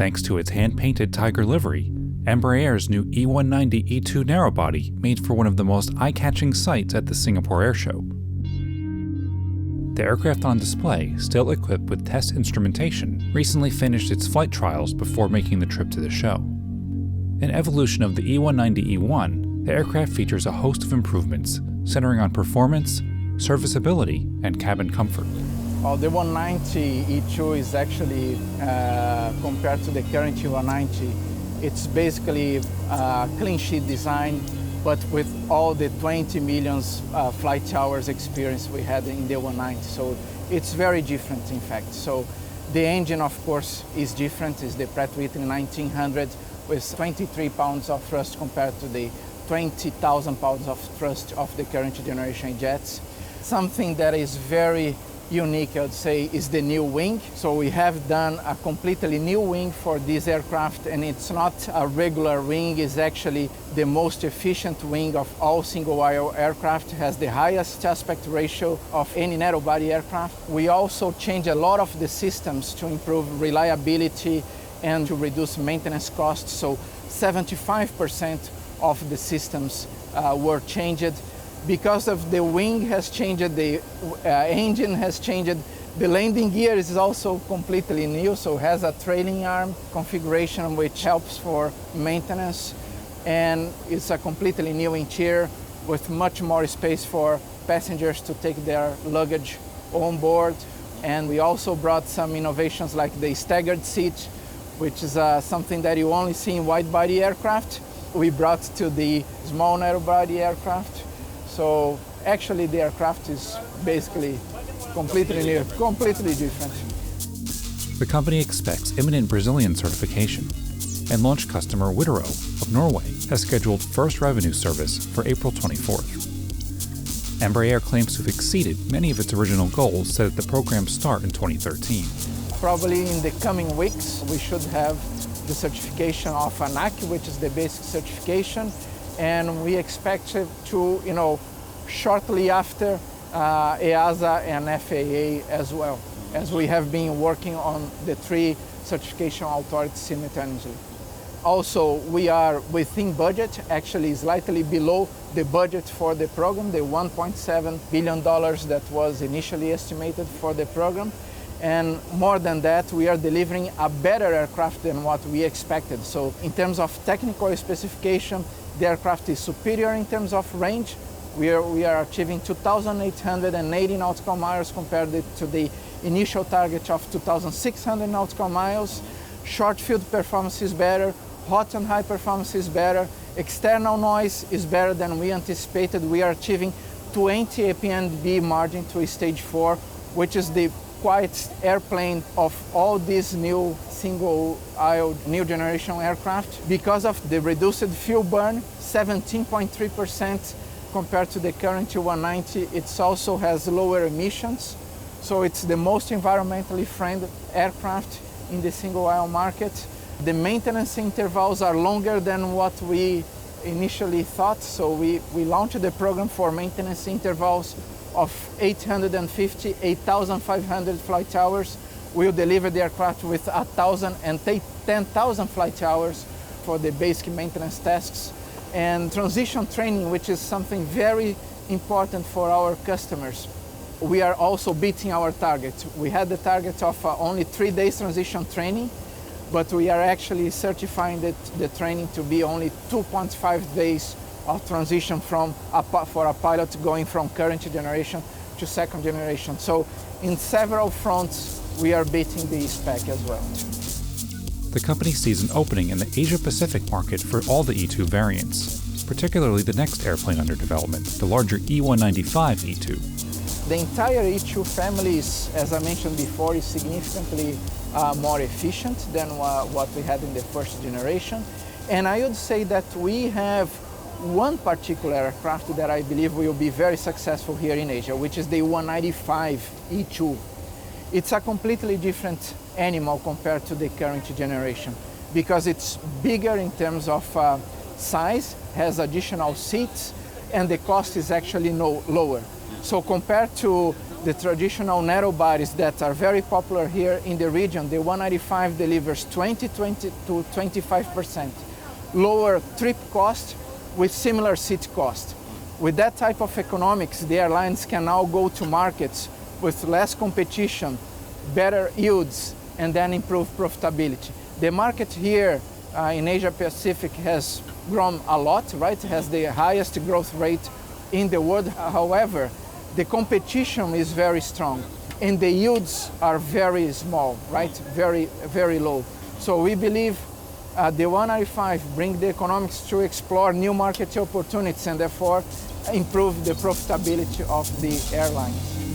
Thanks to its hand-painted Tiger livery, Embraer's new E190-E2 narrowbody made for one of the most eye-catching sights at the Singapore Airshow. The aircraft on display, still equipped with test instrumentation, recently finished its flight trials before making the trip to the show. An evolution of the E190-E1, the aircraft features a host of improvements, centering on performance, serviceability, and cabin comfort. Well, the 190-E2 is actually, compared to the current E190, it's basically a clean sheet design, but with all the 20 million flight hours experience we had in the 190. So it's very different, in fact. So the engine, of course, is different. It's the Pratt & Whitney 1900 with 23 pounds of thrust compared to the 20,000 pounds of thrust of the current generation jets. Something that is very unique, I would say, is the new wing. So we have done a completely new wing for this aircraft, and it's not a regular wing. It's actually the most efficient wing of all single-aisle aircraft. It has the highest aspect ratio of any narrow-body aircraft. We also changed a lot of the systems to improve reliability and to reduce maintenance costs. So 75% of the systems were changed. Because of the wing has changed, the engine has changed, the landing gear is also completely new, so it has a trailing arm configuration which helps for maintenance, and it's a completely new interior with much more space for passengers to take their luggage on board. And we also brought some innovations like the staggered seat, which is something that you only see in wide-body aircraft. We brought to the small narrow-body aircraft. So actually the aircraft is basically completely new, completely different. The company expects imminent Brazilian certification, and launch customer Wideroe of Norway has scheduled first revenue service for April 24th. Embraer claims to have exceeded many of its original goals set at the program's start in 2013. Probably in the coming weeks we should have the certification of ANAC, which is the basic certification. And we expect it to, shortly after EASA and FAA as well, as we have been working on the 3 certification authorities simultaneously. Also, we are within budget, actually slightly below the budget for the program, the $1.7 billion that was initially estimated for the program. And more than that, we are delivering a better aircraft than what we expected. So in terms of technical specification, the aircraft is superior in terms of range. We are achieving 2,880 nautical miles compared to the initial target of 2,600 nautical miles. Short field performance is better, hot and high performance is better, external noise is better than we anticipated. We are achieving 20 APNB margin to stage 4, which is the quietest airplane of all these new single-aisle new generation aircraft. Because of the reduced fuel burn, 17.3% compared to the current E190, it also has lower emissions. So it's the most environmentally friendly aircraft in the single-aisle market. The maintenance intervals are longer than what we initially thought. So we launched the program for maintenance intervals of 850, 8,500 flight hours. We'll deliver the aircraft with 1,000 and 10,000 flight hours for the basic maintenance tasks. And transition training, which is something very important for our customers. We are also beating our target. We had the target of only 3 days transition training, but we are actually certifying the training to be only 2.5 days of transition for a pilot going from current generation to second generation. So in several fronts, we are beating the spec as well. The company sees an opening in the Asia-Pacific market for all the E2 variants, particularly the next airplane under development, the larger E195-E2. The entire E2 family is, as I mentioned before, is significantly more efficient than what we had in the first generation. And I would say that we have one particular aircraft that I believe will be very successful here in Asia, which is the E195-E2. It's a completely different animal compared to the current generation because it's bigger in terms of size, has additional seats, and the cost is actually lower. So compared to the traditional narrow bodies that are very popular here in the region, the 195 delivers 20 to 25% lower trip cost with similar seat cost. With that type of economics, the airlines can now go to markets with less competition, better yields, and then improve profitability. The market here in Asia Pacific has grown a lot, right? It has the highest growth rate in the world. However, the competition is very strong and the yields are very small, right? Very, very low. So we believe the 195 bring the economics to explore new market opportunities and therefore improve the profitability of the airlines.